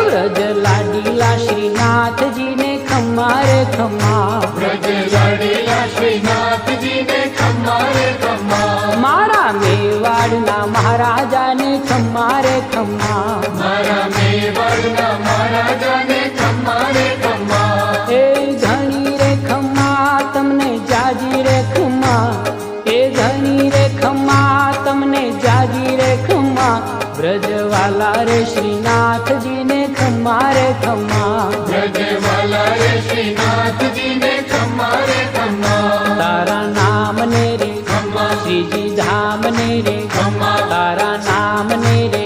વ્રજ લાડીલા શ્રીનાથજી ને ખમ્મા રે ખમ્મા, વ્રજ લાડીલા શ્રીનાથજી ને ખમ્મા રે ખમ્મા, મારા મેવાડના મહારાજાને ખમ્મા રે ખમ્મા, મારા મેવાડના મહારાજાને ખમ્મા રે ખમ્મા, એ ધણી રે ખમ્મા તમને જાજી રે ખમ્મા, એ ધણી રે ખમ્મા તમને જાજી રે ખમ્મા, વ્રજવાલા રે શ્રીનાથજી ને ખમ્મા રે ખમ્મા, વ્રજવાલા રે શ્રીનાથજી ને ખમ્મા રે ખમ્મા, તારા નામ ને રે ખમ્મા, શ્રીજી ધામ ને રે ખમ્મા, તારા નામ ને રે